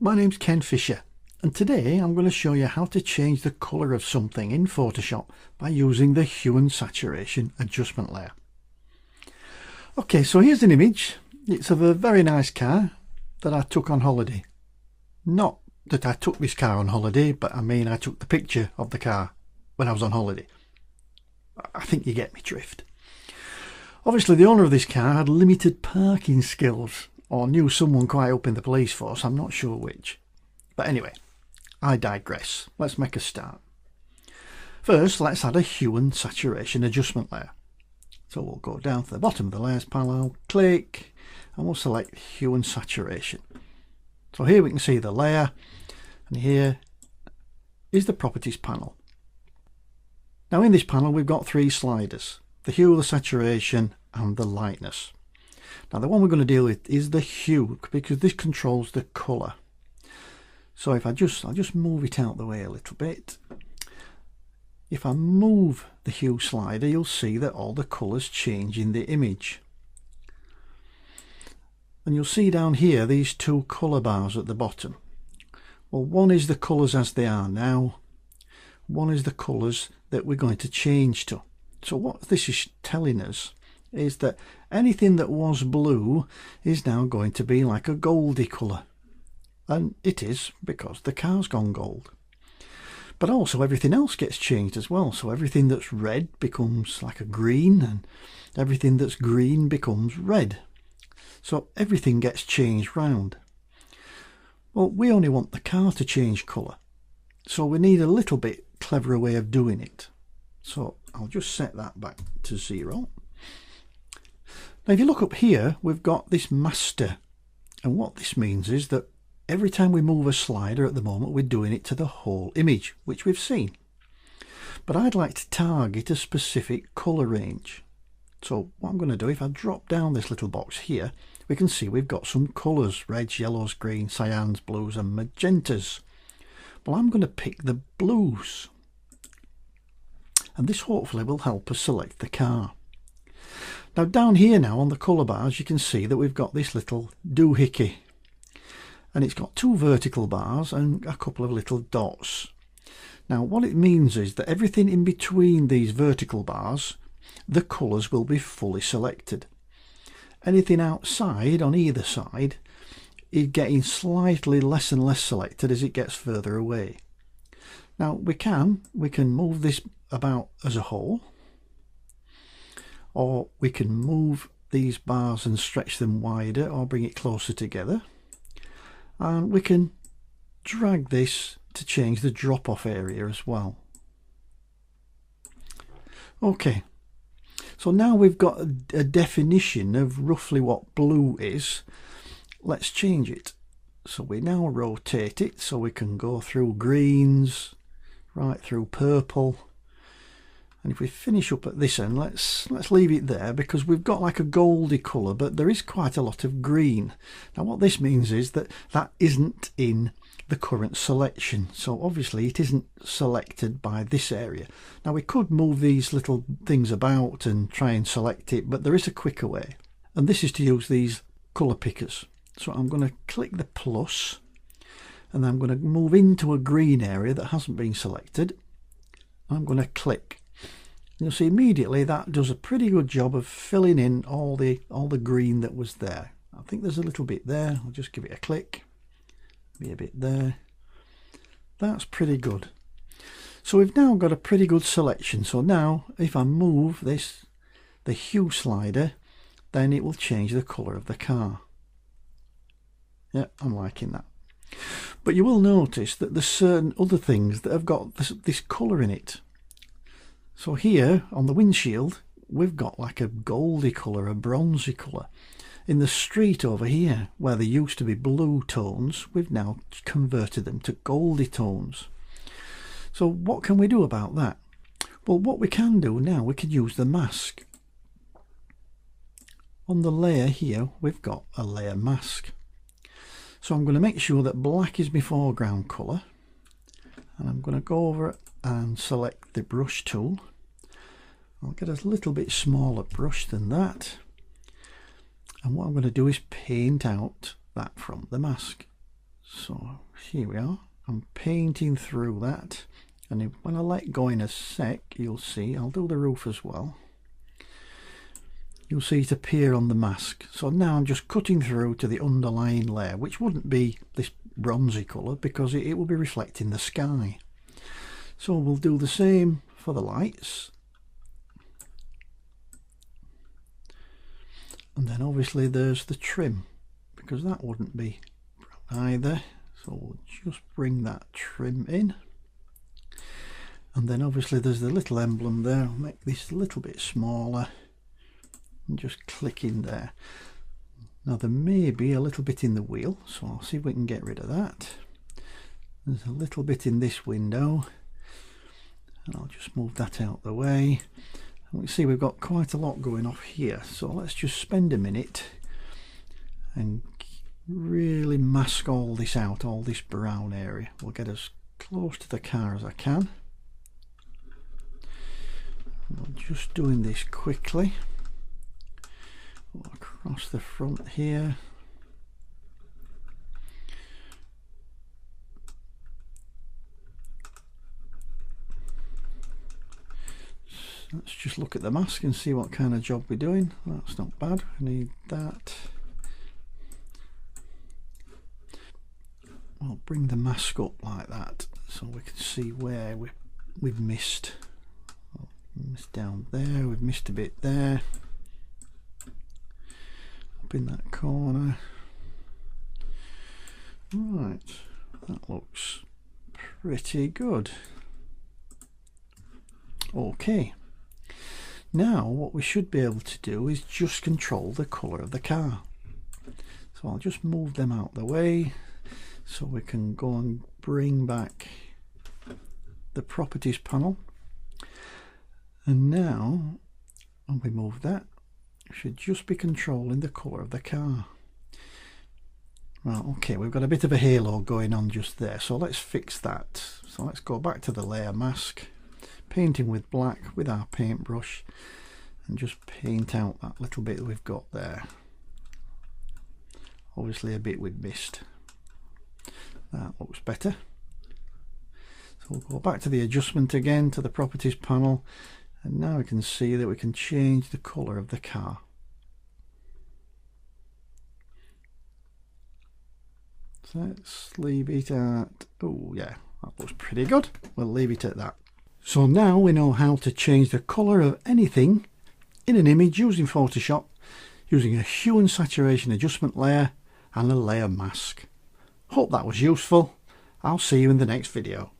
my name's Ken Fisher, and today I'm going to show you how to change the colour of something in Photoshop by using the Hue and Saturation adjustment layer. Okay, so here's an image. It's of a very nice car that I took on holiday. Not that I took this car on holiday, but I mean I took the picture of the car when I was on holiday. I think you get me drift. Obviously the owner of this car had limited parking skills, or knew someone quite up in the police force, I'm not sure which. But anyway, I digress. Let's make a start. First, let's add a Hue and Saturation adjustment layer. So we'll go down to the bottom of the layers panel, click, and we'll select Hue and Saturation. So here we can see the layer, and here is the properties panel. Now in this panel we've got three sliders: the hue, the saturation, and the lightness. Now the one we're going to deal with is the hue, because this controls the colour. So if I'll just move it out the way a little bit. If I move the hue slider, you'll see that all the colours change in the image. And you'll see down here these two colour bars at the bottom. Well, one is the colours as they are now, one is the colours that we're going to change to. So what this is telling us is that anything that was blue is now going to be like a goldy colour. And it is, because the car's gone gold. But also everything else gets changed as well. So everything that's red becomes like a green, and everything that's green becomes red. So everything gets changed round. Well, we only want the car to change colour, so we need a little bit cleverer way of doing it. So I'll just set that back to 0. Now if you look up here, we've got this master, and what this means is that every time we move a slider at the moment, we're doing it to the whole image, which we've seen. But I'd like to target a specific colour range. So what I'm going to do, if I drop down this little box here, we can see we've got some colours: reds, yellows, greens, cyans, blues and magentas. Well, I'm going to pick the blues, and this hopefully will help us select the car. Now down here now on the colour bars, you can see that we've got this little doohickey, and it's got two vertical bars and a couple of little dots. Now what it means is that everything in between these vertical bars, the colours will be fully selected. Anything outside on either side is getting slightly less and less selected as it gets further away. Now we can move this about as a whole, or we can move these bars and stretch them wider or bring it closer together, and we can drag this to change the drop-off area as well. Okay, so now we've got a definition of roughly what blue is. Let's change it. So we now rotate it so we can go through greens right through purple. And if we finish up at this end, let's leave it there, because we've got like a goldy colour, but there is quite a lot of green. Now what this means is that that isn't in the current selection, so obviously it isn't selected by this area. Now we could move these little things about and try and select it, but there is a quicker way, and this is to use these colour pickers. So I'm going to click the plus, and I'm going to move into a green area that hasn't been selected. I'm going to click. You'll see immediately that does a pretty good job of filling in all the green that was there. I think there's a little bit there. I'll just give it a click. Be a bit there. That's pretty good. So we've now got a pretty good selection. So now if I move this, the hue slider, then it will change the colour of the car. Yeah, I'm liking that. But you will notice that there's certain other things that have got this colour in it. So here on the windshield, we've got like a goldy colour, a bronzy colour. In the street over here, where there used to be blue tones, we've now converted them to goldy tones. So what can we do about that? Well, what we can do now, we can use the mask. On the layer here, we've got a layer mask. So I'm going to make sure that black is my foreground colour, and I'm going to go over and select the brush tool. I'll get a little bit smaller brush than that, and what I'm going to do is paint out that from the mask. So here we are. I'm painting through that, and when I let go in a sec, you'll see, I'll do the roof as well. You'll see it appear on the mask. So now I'm just cutting through to the underlying layer, which wouldn't be this bronzy colour because it will be reflecting the sky. So we'll do the same for the lights. And then obviously there's the trim, because that wouldn't be brown either. So we'll just bring that trim in. And then obviously there's the little emblem there. I'll make this a little bit smaller and just click in there. Now there may be a little bit in the wheel, so I'll see if we can get rid of that. There's a little bit in this window, and I'll just move that out the way. And we see we've got quite a lot going off here, so let's just spend a minute and really mask all this out, all this brown area. We'll get as close to the car as I can. I'm just doing this quickly. Across the front here. So let's just look at the mask and see what kind of job we're doing. That's not bad. We need that. I'll bring the mask up like that so we can see where we've missed. Missed down there, we've missed a bit there. Up in that corner. Right, that looks pretty good. Okay, now what we should be able to do is just control the colour of the car. So I'll just move them out the way so we can go and bring back the properties panel. And now when we move that, we should just be controlling the colour of the car. Right, okay, we've got a bit of a halo going on just there, so let's fix that. So let's go back to the layer mask, painting with black with our paintbrush, and just paint out that little bit we've got there. Obviously a bit we've missed. That looks better. So we'll go back to the adjustment again, to the properties panel, and now we can see that we can change the colour of the car. So let's leave it at, oh yeah, that looks pretty good. We'll leave it at that. So now we know how to change the colour of anything in an image using Photoshop, using a hue and saturation adjustment layer and a layer mask. Hope that was useful. I'll see you in the next video.